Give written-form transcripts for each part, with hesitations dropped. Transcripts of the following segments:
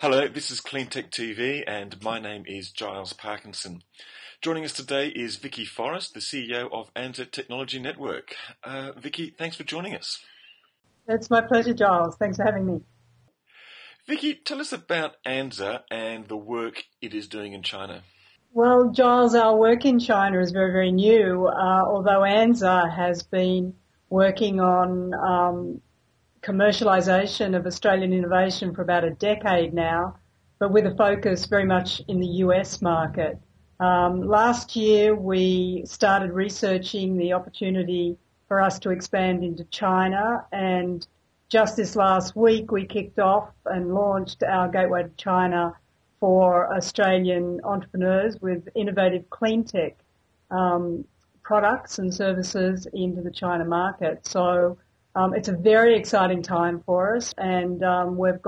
Hello, this is CleantechTV and my name is Giles Parkinson. Joining us today is Viki Forrest, the CEO of ANZA Technology Network. Viki, thanks for joining us. It's my pleasure, Giles. Thanks for having me. Viki, tell us about ANZA and the work it is doing in China. Well, Giles, our work in China is very, very new, although ANZA has been working on commercialisation of Australian innovation for about a decade now, but with a focus very much in the US market. Last year, we started researching the opportunity for us to expand into China, and just this last week, we kicked off and launched our Gateway to China for Australian entrepreneurs with innovative cleantech products and services into the China market. So it's a very exciting time for us, and we've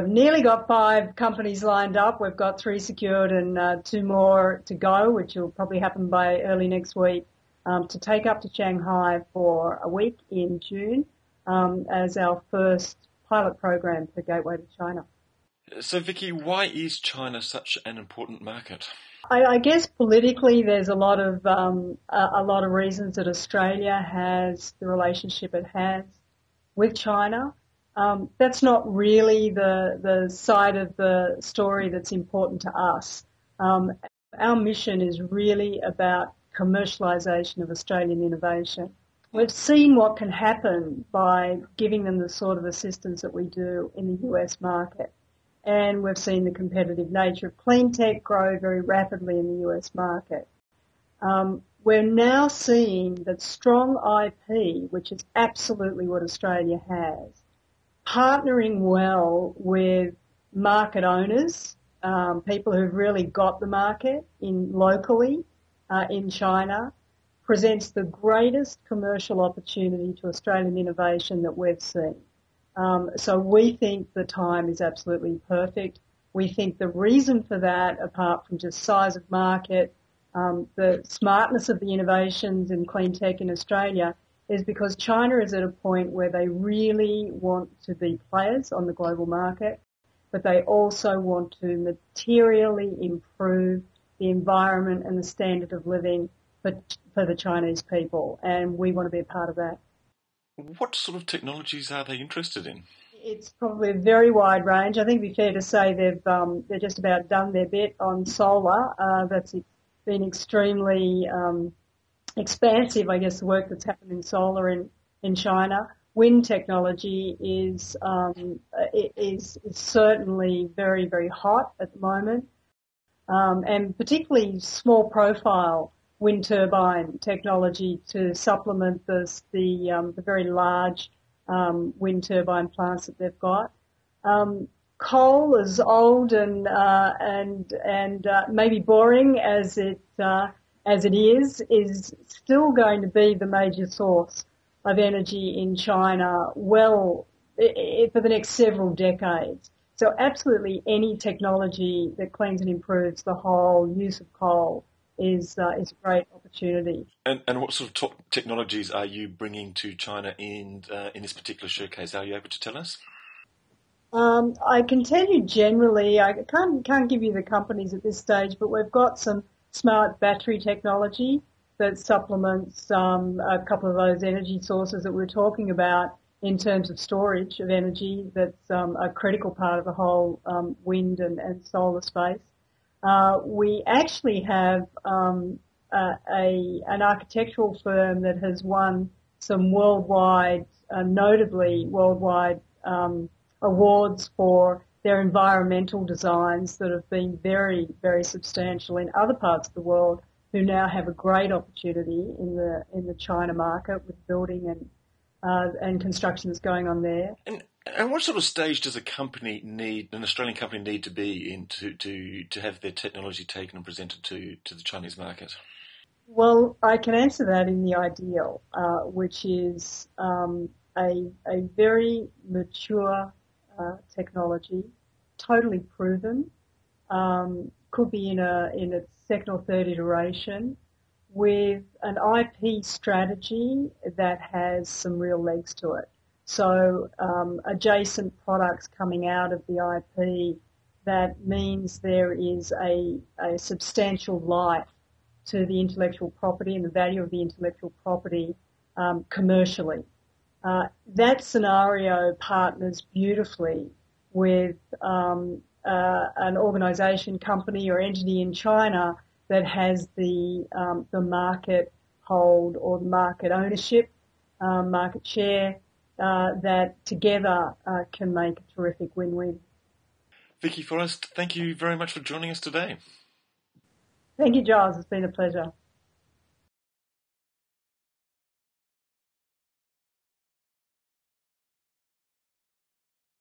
nearly got 5 companies lined up. We've got 3 secured and 2 more to go, which will probably happen by early next week, to take up to Shanghai for a week in June as our first pilot program for Gateway to China. So, Viki, why is China such an important market? I guess politically, there's a lot of reasons that Australia has the relationship it has with China. That's not really the side of the story that's important to us. Our mission is really about commercialisation of Australian innovation. We've seen what can happen by giving them the sort of assistance that we do in the US market. And we've seen the competitive nature of clean tech grow very rapidly in the US market. We're now seeing that strong IP, which is absolutely what Australia has, partnering well with market owners, people who've really got the market locally in China, presents the greatest commercial opportunity to Australian innovation that we've seen. So we think the time is absolutely perfect. We think the reason for that, apart from just size of market, the smartness of the innovations in clean tech in Australia, is because China is at a point where they really want to be players on the global market, but they also want to materially improve the environment and the standard of living for the Chinese people, and we want to be a part of that. What sort of technologies are they interested in? It's probably a very wide range. I think it'd be fair to say they're just about done their bit on solar. That's been extremely expansive, I guess, the work that's happened in solar in China. Wind technology is certainly very, very hot at the moment, and particularly small profile wind turbine technology to supplement the very large wind turbine plants that they've got. Coal is old and maybe boring as it is still going to be the major source of energy in China for the next several decades. So absolutely any technology that cleans and improves the whole use of coal is a great opportunity. And what sort of top technologies are you bringing to China in this particular showcase? Are you able to tell us? I can tell you generally. I can't give you the companies at this stage, but we've got some smart battery technology that supplements a couple of those energy sources that we were talking about in terms of storage of energy. That's a critical part of the whole wind and solar space. We actually have an architectural firm that has won some notably worldwide awards for their environmental designs that have been very, very substantial in other parts of the world, who now have a great opportunity in the China market with building and construction that's going on there. And what sort of stage does an Australian company need to be in to have their technology taken and presented to the Chinese market? Well, I can answer that in the ideal, which is a very mature technology, totally proven, could be in its second or third iteration, with an IP strategy that has some real legs to it. So adjacent products coming out of the IP, that means there is a substantial life to the intellectual property and the value of the intellectual property commercially. That scenario partners beautifully with an organisation, company or entity in China that has the market hold or market ownership, market share, that together can make a terrific win-win. Viki Forrest, thank you very much for joining us today. Thank you, Giles. It's been a pleasure.